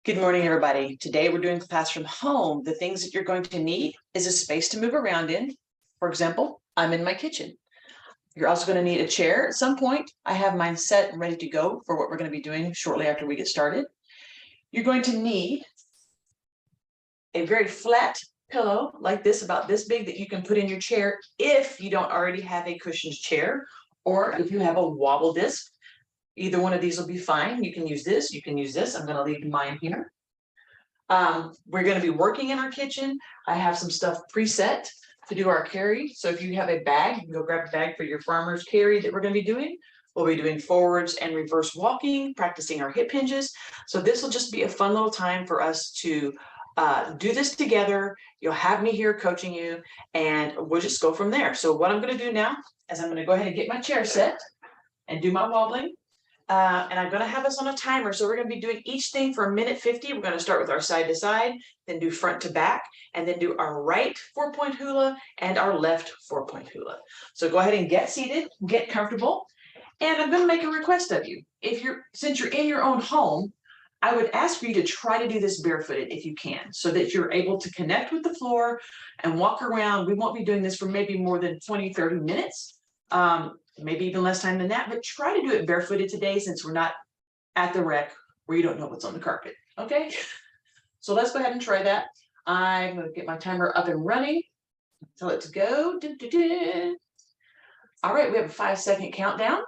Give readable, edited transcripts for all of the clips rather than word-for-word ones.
Good morning, everybody. Today we're doing class from home. The things that you're going to need is a space to move around in. For example, I'm in my kitchen. You're also going to need a chair at some point. I have mine set and ready to go for what we're going to be doing shortly after we get started. You're going to need a very flat pillow like this, about this big, that you can put in your chair if you don't already have a cushioned chair, or if you have a wobble disc. Either one of these will be fine. You can use this, you can use this. I'm going to leave mine here. We're going to be working in our kitchen. I have some stuff preset to do our carry. So if you have a bag, you can go grab a bag for your farmer's carry that we're going to be doing. We'll be doing forwards and reverse walking, practicing our hip hinges. So this will just be a fun little time for us to do this together. You'll have me here coaching you, and we'll just go from there. So what I'm going to do now is I'm going to go ahead and get my chair set and do my wobbling. And I'm going to have us on a timer. So we're going to be doing each thing for 1:50. We're going to start with our side to side, then do front to back, and then do our right 4-point hula and our left 4-point hula. So go ahead and get seated, get comfortable. And I'm going to make a request of you. Since you're in your own home, I would ask for you to try to do this barefooted if you can, so that you're able to connect with the floor and walk around. We won't be doing this for maybe more than 20, 30 minutes. Maybe even less time than that, but try to do it barefooted today, since we're not at the rec where you don't know what's on the carpet. Okay, so let's go ahead and try that. I'm going to get my timer up and running. Tell it to go. All right, we have a 5-second countdown.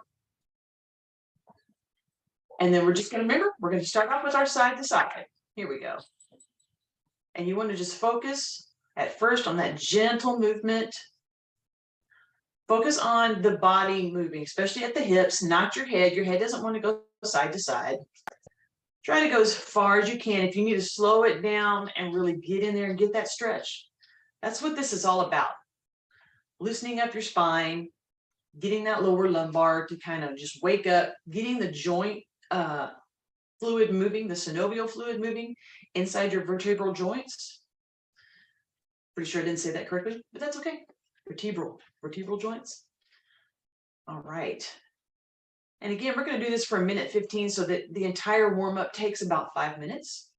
And then we're just going to remember, we're going to start off with our side to side. Here we go. And you want to just focus at first on that gentle movement. Focus on the body moving, especially at the hips, not your head. Your head doesn't want to go side to side. Try to go as far as you can. If you need to slow it down and really get in there and get that stretch, that's what this is all about. Loosening up your spine, getting that lower lumbar to kind of just wake up, getting the joint fluid moving, the synovial fluid moving inside your vertebral joints. Pretty sure I didn't say that correctly, but that's okay. Vertebral joints. All right. And again, we're going to do this for 1:15, so that the entire warm-up takes about 5 minutes.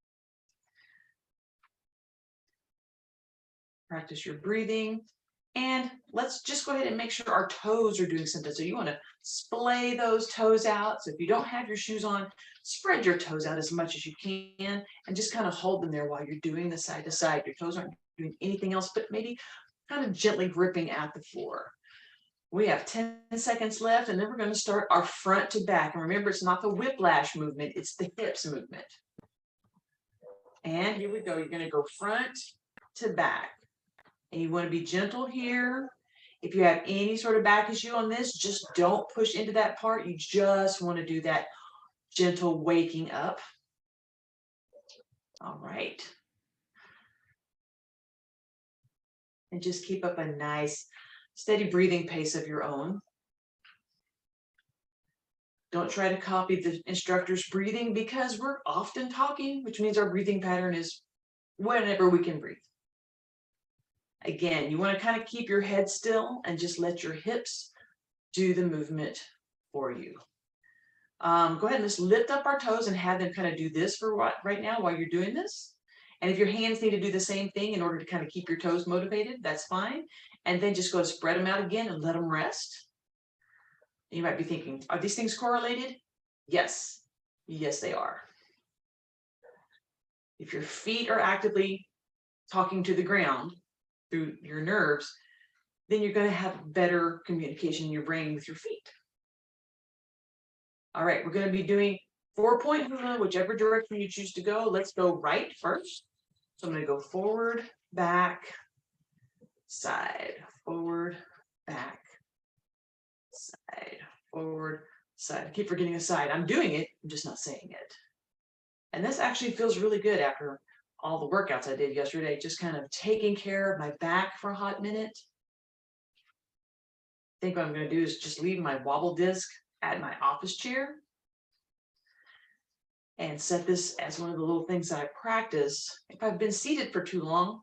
Practice your breathing. And let's just go ahead and make sure our toes are doing something. So you want to splay those toes out. So if you don't have your shoes on, spread your toes out as much as you can and just kind of hold them there while you're doing the side to side. Your toes aren't doing anything else but maybe kind of gently gripping at the floor. We have 10 seconds left, and then we're going to start our front to back. And remember, it's not the whiplash movement, it's the hips movement. And here we go. You're going to go front to back. And you want to be gentle here. If you have any sort of back issue on this, just don't push into that part. You just want to do that gentle waking up. All right. And just keep up a nice, steady breathing pace of your own. Don't try to copy the instructor's breathing, because we're often talking, which means our breathing pattern is whenever we can breathe. Again, you want to kind of keep your head still and just let your hips do the movement for you. Go ahead and just lift up our toes and have them kind of do this for right now while you're doing this. And if your hands need to do the same thing in order to kind of keep your toes motivated, that's fine. And then just go spread them out again and let them rest. You might be thinking, are these things correlated? Yes. Yes, they are. If your feet are actively talking to the ground through your nerves, then you're going to have better communication in your brain with your feet. All right, we're going to be doing 4-point hula, whichever direction you choose to go. Let's go right first. So I'm going to go forward, back, side, forward, back, side, forward, side. I keep forgetting a side. I'm doing it, I'm just not saying it. And this actually feels really good after all the workouts I did yesterday, just kind of taking care of my back for a hot minute. I think what I'm going to do is just leave my wobble disc at my office chair and set this as one of the little things that I practice. If I've been seated for too long,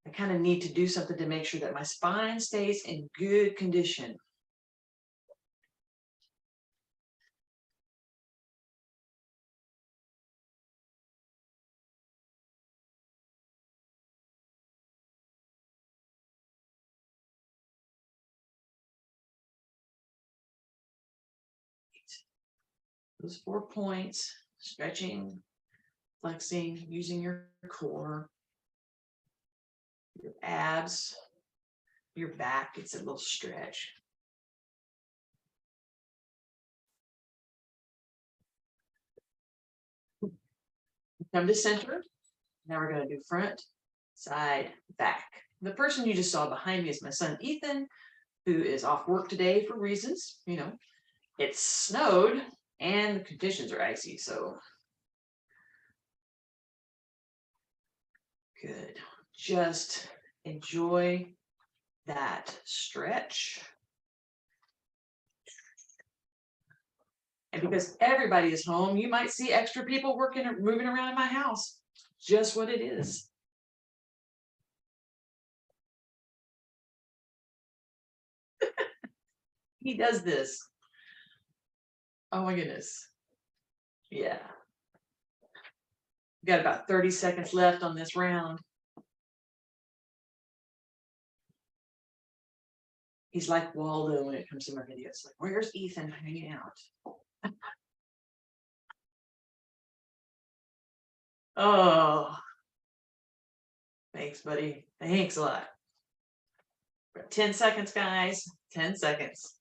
I kind of need to do something to make sure that my spine stays in good condition. Those 4 points, stretching, flexing, using your core, your abs, your back gets a little stretch. Come to center. Now we're going to do front, side, back. The person you just saw behind me is my son, Ethan, who is off work today for reasons, you know, it snowed and the conditions are icy, so good. Just enjoy that stretch. And because everybody is home, you might see extra people working or moving around in my house. Just what it is. He does this. Oh my goodness. Yeah. We've got about 30 seconds left on this round. He's like Waldo when it comes to my videos. Like, where's Ethan hanging out? Oh, thanks, buddy. Thanks a lot. 10 seconds, guys. 10 seconds.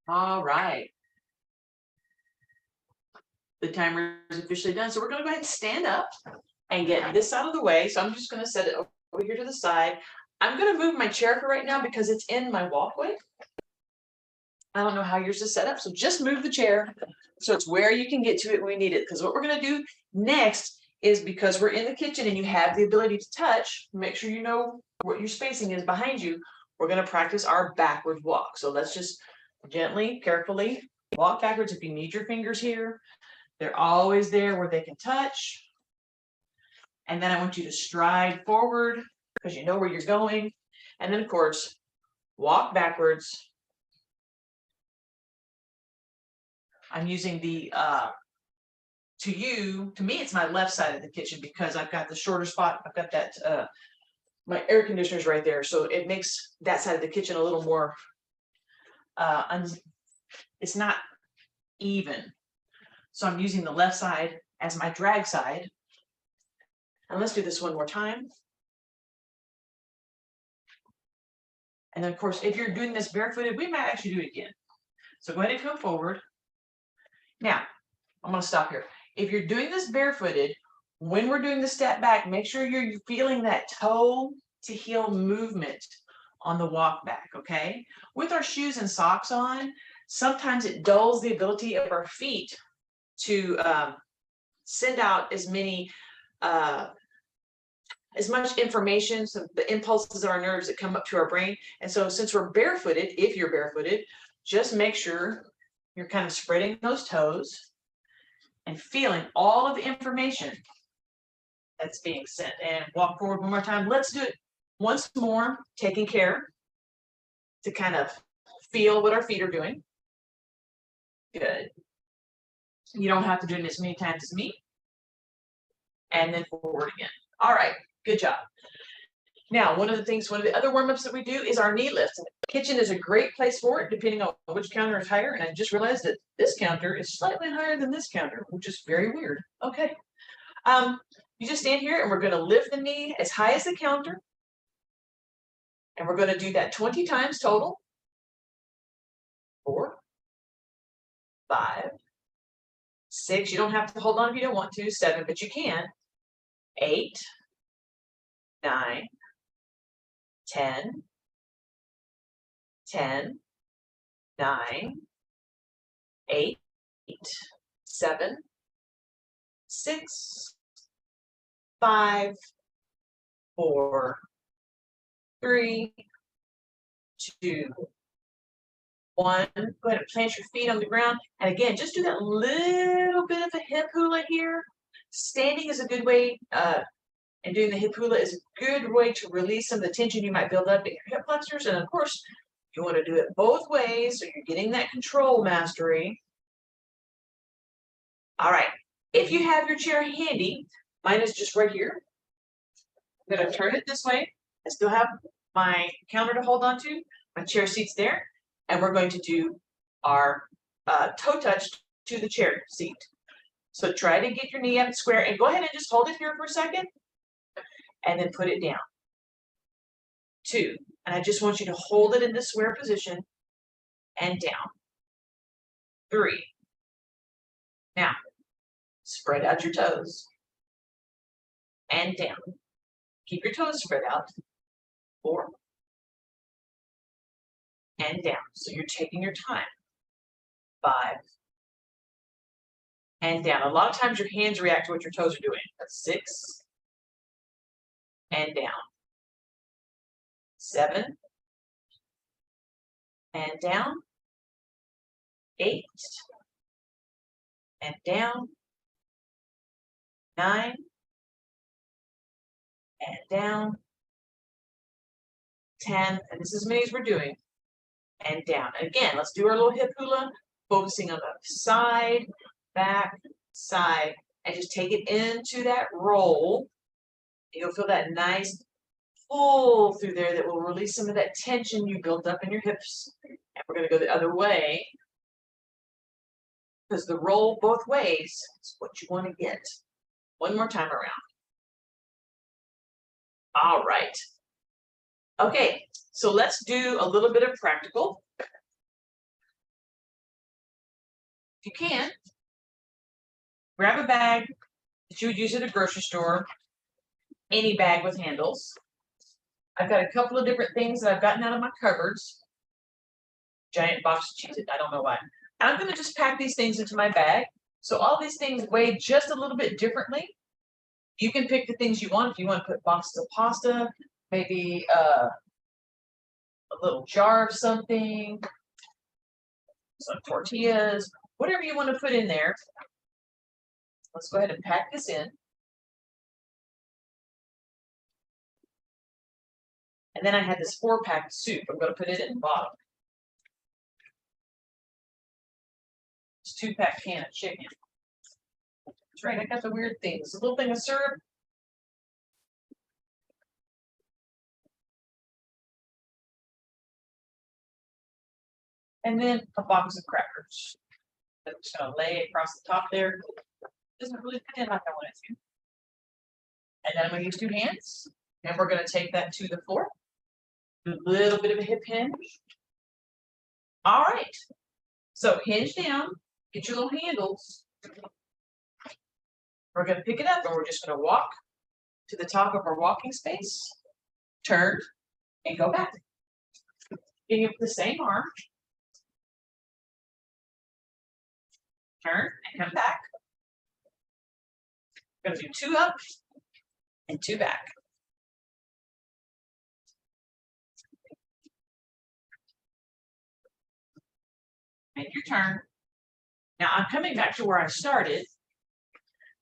All right. The timer is officially done. So we're going to go ahead and stand up and get this out of the way. So I'm just going to set it over here to the side. I'm going to move my chair for right now because it's in my walkway. I don't know how yours is set up, so just move the chair so it's where you can get to it when we need it. Because what we're going to do next is, because we're in the kitchen and you have the ability to touch, make sure you know what your spacing is behind you. We're going to practice our backward walk. So let's just gently, carefully walk backwards. If you need your fingers here, they're always there where they can touch. And then I want you to stride forward because you know where you're going. And then, of course, walk backwards. I'm using the, to me, it's my left side of the kitchen because I've got the shorter spot. I've got that, my air conditioner's right there. So it makes that side of the kitchen a little more, it's not even. So I'm using the left side as my drag side. And let's do this one more time. And then, of course, if you're doing this barefooted, we might actually do it again. So go ahead and come forward. Now, I'm going to stop here. If you're doing this barefooted, when we're doing the step back, make sure you're feeling that toe to heel movement on the walk back, okay? With our shoes and socks on, sometimes it dulls the ability of our feet to send out as much information, so the impulses of our nerves that come up to our brain. And so since we're barefooted, if you're barefooted, just make sure you're kind of spreading those toes and feeling all of the information that's being sent. And walk forward one more time. Let's do it once more, taking care to kind of feel what our feet are doing. Good. You don't have to do it as many times as me. And then forward again. All right, good job. Now, one of the other warm-ups that we do is our knee lifts. And the kitchen is a great place for it, depending on which counter is higher. And I just realized that this counter is slightly higher than this counter, which is very weird. Okay. You just stand here and we're going to lift the knee as high as the counter. And we're going to do that 20 times total. 4, 5, 6. You don't have to hold on if you don't want to. 7, but you can. 8, 9, 10, 10, 9, 8, 7, 6, 5, 4, 3, 2, 1. Go ahead and plant your feet on the ground. And again, just do that little bit of a hip hula here. Standing is a good way, and doing the hip hula is a good way to release some of the tension you might build up in your hip flexors. And of course, you want to do it both ways so you're getting that control mastery. All right. If you have your chair handy, mine is just right here. I'm going to turn it this way. I still have my counter to hold on to, my chair seat's there, and we're going to do our toe touch to the chair seat. So try to get your knee up square and go ahead and just hold it here for a second and then put it down. 2, and I just want you to hold it in the square position and down. 3. Now, spread out your toes and down. Keep your toes spread out. 4 and down. So you're taking your time. 5 and down. A lot of times your hands react to what your toes are doing. That's 6 and down. 7 and down. 8 and down. 9 and down. 10, and this is as many as we're doing, and down. Again, let's do our little hip hula, focusing on the side, back, side, and just take it into that roll. You'll feel that nice pull through there that will release some of that tension you built up in your hips. And we're going to go the other way, because the roll both ways is what you want to get. One more time around. All right. Okay, so let's do a little bit of practical. If you can, grab a bag that you would use at a grocery store, any bag with handles. I've got a couple of different things that I've gotten out of my cupboards. Giant box of Cheez-It, I don't know why. And I'm going to just pack these things into my bag. So all these things weigh just a little bit differently. You can pick the things you want. If you want to put boxes of pasta, maybe a little jar of something, some tortillas, whatever you want to put in there. Let's go ahead and pack this in. And then I had this 4-pack soup. I'm going to put it in the bottom. This 2-pack can of chicken. That's right, I got the weird things. A little thing of syrup. And then a box of crackers. I'm just going to lay across the top there. Doesn't really fit in like I want it to. And then I'm going to use 2 hands. And we're going to take that to the floor. A little bit of a hip hinge. All right. So hinge down. Get your little handles. We're going to pick it up and we're just going to walk to the top of our walking space. Turn and go back. Picking up the same arm. Turn and come back. We're going to do 2 up and 2 back. Make your turn. Now I'm coming back to where I started.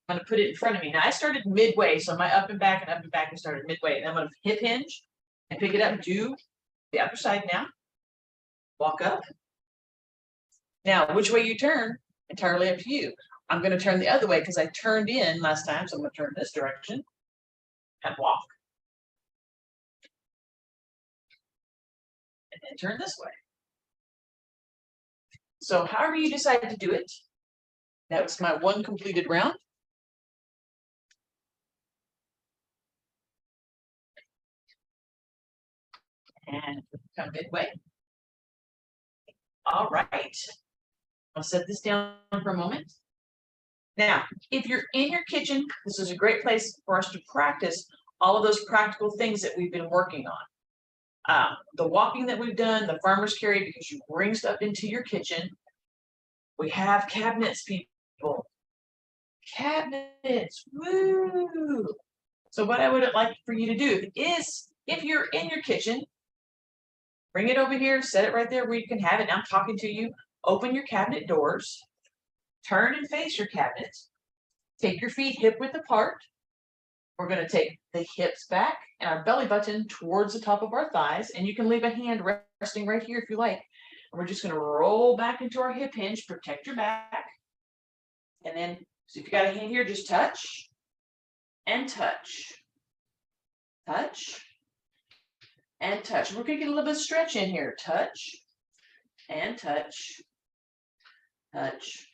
I'm going to put it in front of me. Now I started midway, so my up and back and started midway. And I'm going to hip hinge and pick it up and do the other side now. Walk up. Now, which way you turn, entirely up to you. I'm going to turn the other way because I turned in last time, so I'm going to turn this direction and walk. And then turn this way. So however you decide to do it, that was my 1 completed round. And come midway. All right. I'll set this down for a moment. Now, if you're in your kitchen, this is a great place for us to practice all of those practical things that we've been working on. The walking that we've done, the farmer's carry, because you bring stuff into your kitchen. We have cabinets, people. Cabinets, woo! So what I would like for you to do is, if you're in your kitchen, bring it over here, set it right there where you can have it. Now I'm talking to you. Open your cabinet doors. Turn and face your cabinet. Take your feet hip width apart. We're going to take the hips back and our belly button towards the top of our thighs. And you can leave a hand resting right here if you like. And we're just going to roll back into our hip hinge, protect your back. And then, so if you got a hand here, just touch and touch. Touch and touch. We're going to get a little bit of stretch in here. Touch and touch, touch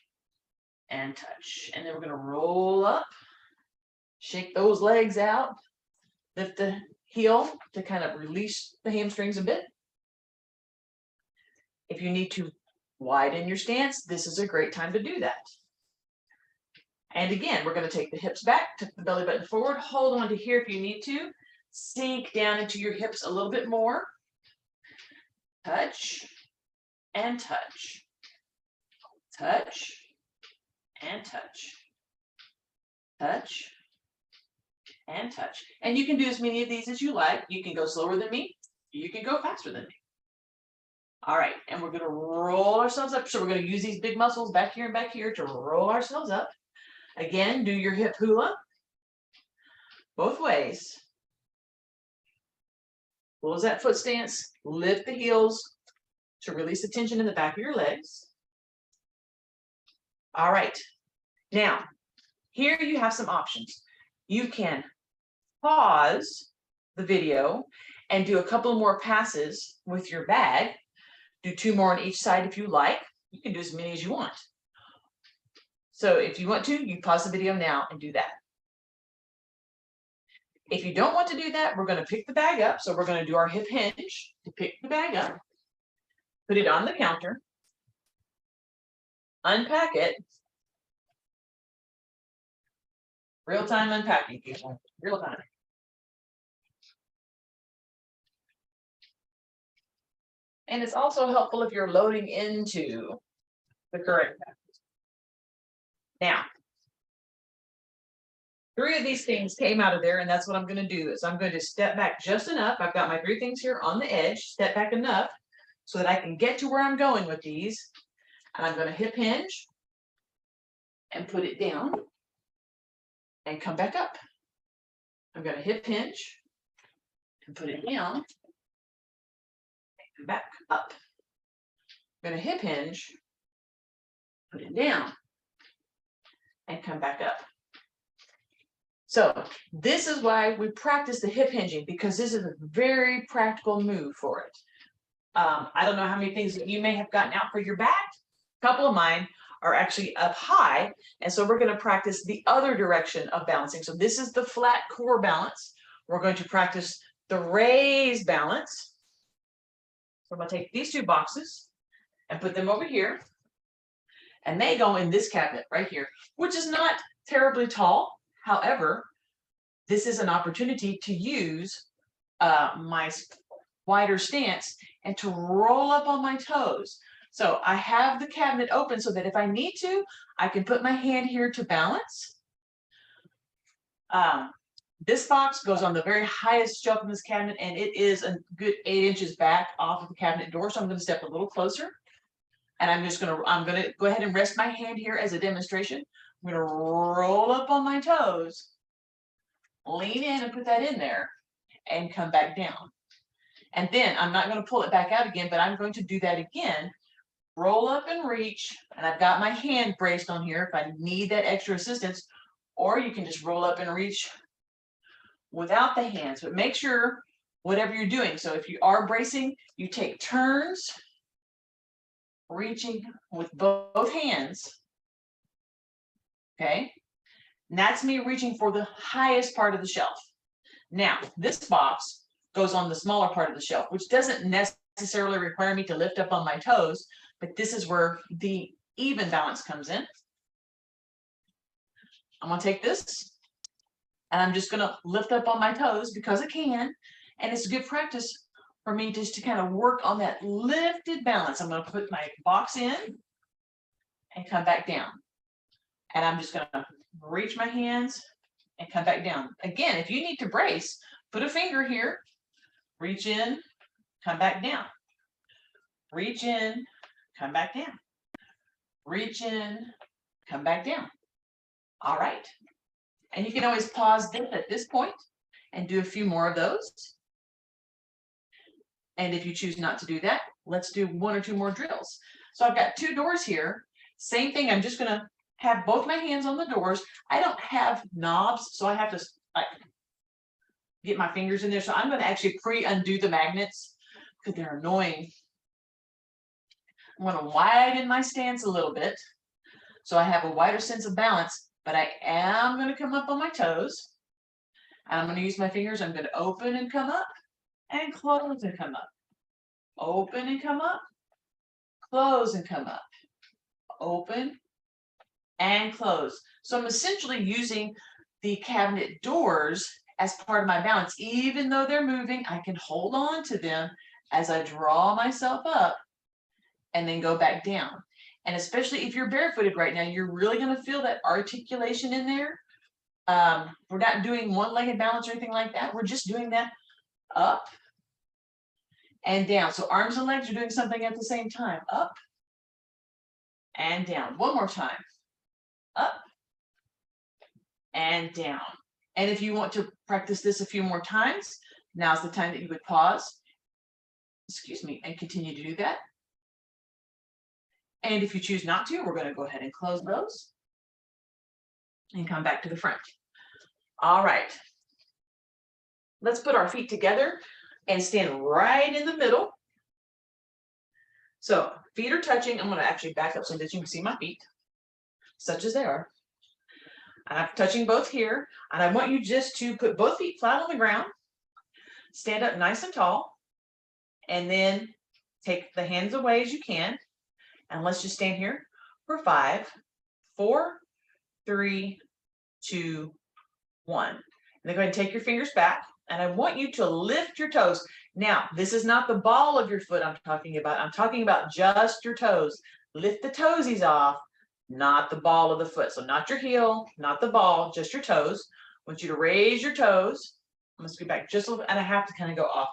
and touch. And then we're going to roll up, shake those legs out, lift the heel to kind of release the hamstrings a bit. If you need to widen your stance, this is a great time to do that. And again, we're going to take the hips back, tuck the belly button forward, hold on to here if you need to, sink down into your hips a little bit more. Touch and touch, touch and touch, touch and touch. And you can do as many of these as you like. You can go slower than me. You can go faster than me. All right, and we're going to roll ourselves up. So we're going to use these big muscles back here and back here to roll ourselves up. Again, do your hip hula both ways. Close that foot stance, lift the heels to release the tension in the back of your legs. All right, now here you have some options. You can pause the video and do a couple more passes with your bag. Do 2 more on each side if you like. You can do as many as you want. So if you want to, you pause the video now and do that. If you don't want to do that, we're going to pick the bag up. So we're going to do our hip hinge to pick the bag up, put it on the counter, unpack it. Real time unpacking, people. Real time. And it's also helpful if you're loading into the correct package. Now, 3 of these things came out of there, and that's what I'm going to do is I'm going to step back just enough. I've got my 3 things here on the edge, step back enough so that I can get to where I'm going with these. And I'm going to hip hinge and put it down and come back up. I'm going to hip hinge and put it down and come back up. I'm going to hip hinge, put it down and come back up. So this is why we practice the hip hinging, because this is a very practical move for it. I don't know how many things that you may have gotten out for your back. A couple of mine are actually up high. And so we're going to practice the other direction of balancing. So this is the flat core balance. We're going to practice the raised balance. So I'm going to take these 2 boxes and put them over here. And they go in this cabinet right here, which is not terribly tall. However, this is an opportunity to use my wider stance and to roll up on my toes. So I have the cabinet open so that if I need to, I can put my hand here to balance. This box goes on the very highest shelf in this cabinet, and it is a good 8 inches back off of the cabinet door. So I'm going to step a little closer, and I'm going to go ahead and rest my hand here as a demonstration. I'm going to roll up on my toes, lean in and put that in there, and come back down. And then I'm not going to pull it back out again, but I'm going to do that again. Roll up and reach, and I've got my hand braced on here if I need that extra assistance, or you can just roll up and reach without the hands. But make sure whatever you're doing, so if you are bracing, you take turns reaching with both hands. Okay, and that's me reaching for the highest part of the shelf. Now, this box goes on the smaller part of the shelf, which doesn't necessarily require me to lift up on my toes, but this is where the even balance comes in. I'm going to take this, and I'm just going to lift up on my toes because I can, and it's good practice for me just to kind of work on that lifted balance. I'm going to put my box in and come back down. And I'm just going to reach my hands and come back down. Again, if you need to brace, put a finger here, reach in, come back down. Reach in, come back down. Reach in, come back down. All right. And you can always pause this at this point and do a few more of those. And if you choose not to do that, let's do 1 or 2 more drills. So I've got 2 doors here. Same thing. I'm just going to have both my hands on the doors. I don't have knobs, so I have to get my fingers in there. So I'm going to actually pre-undo the magnets because they're annoying. I'm going to widen my stance a little bit so I have a wider sense of balance, but I am going to come up on my toes. And I'm going to use my fingers. I'm going to open and come up and close and come up. Open and come up, close and come up. Open and close. So I'm essentially using the cabinet doors as part of my balance. Even though they're moving, I can hold on to them as I draw myself up and then go back down. And especially if you're barefooted right now, you're really going to feel that articulation in there. We're not doing one-legged balance or anything like that. We're just doing that up and down. So arms and legs are doing something at the same time. Up and down. One more time. Up and down. And if you want to practice this a few more times, now's the time that you would pause, excuse me, and continue to do that. And if you choose not to, we're going to go ahead and close those and come back to the front. All right. Let's put our feet together and stand right in the middle. So feet are touching. I'm going to actually back up so that you can see my feet, such as they are. And I'm touching both here. And I want you just to put both feet flat on the ground, stand up nice and tall, and then take the hands away as you can. And let's just stand here for 5, 4, 3, 2, 1. And then go ahead and take your fingers back. And I want you to lift your toes. Now, this is not the ball of your foot I'm talking about. I'm talking about just your toes. Lift the toesies off, not the ball of the foot. So not your heel, not the ball, just your toes. I want you to raise your toes. I'm going to scoot back just a little bit, and I have to kind of go off.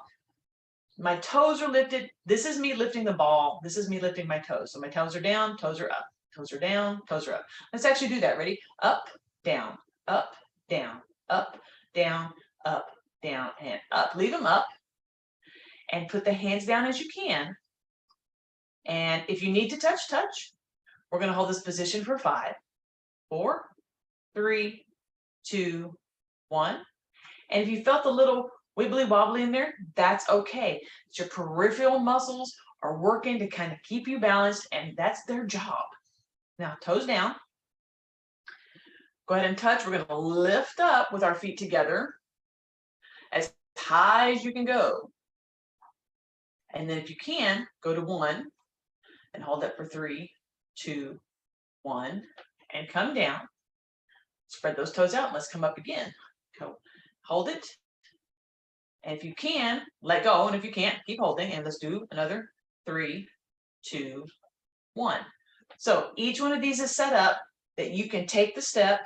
My toes are lifted. This is me lifting the ball. This is me lifting my toes. So my toes are down, toes are up. Toes are down, toes are up. Let's actually do that. Ready? Up, down, up, down, up, down, up, down, and up. Leave them up. And put the hands down as you can. And if you need to touch, touch. We're going to hold this position for 5, 4, 3, 2, 1. And if you felt a little wibbly wobbly in there, that's okay. It's your peripheral muscles are working to kind of keep you balanced, and that's their job. Now, toes down. Go ahead and touch. We're going to lift up with our feet together as high as you can go. And then if you can, go to 1 and hold that for 3, 2, 1, and come down. Spread those toes out. Let's come up again. Go. Hold it. And if you can, let go. And if you can't, keep holding. And let's do another 3, 2, 1. So each one of these is set up that you can take the step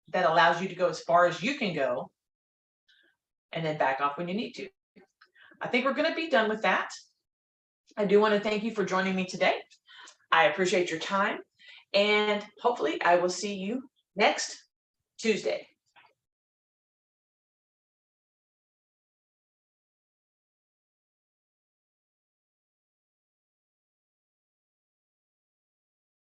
that allows you to go as far as you can go and then back off when you need to. I think we're going to be done with that. I do want to thank you for joining me today. I appreciate your time, and hopefully I will see you next Tuesday.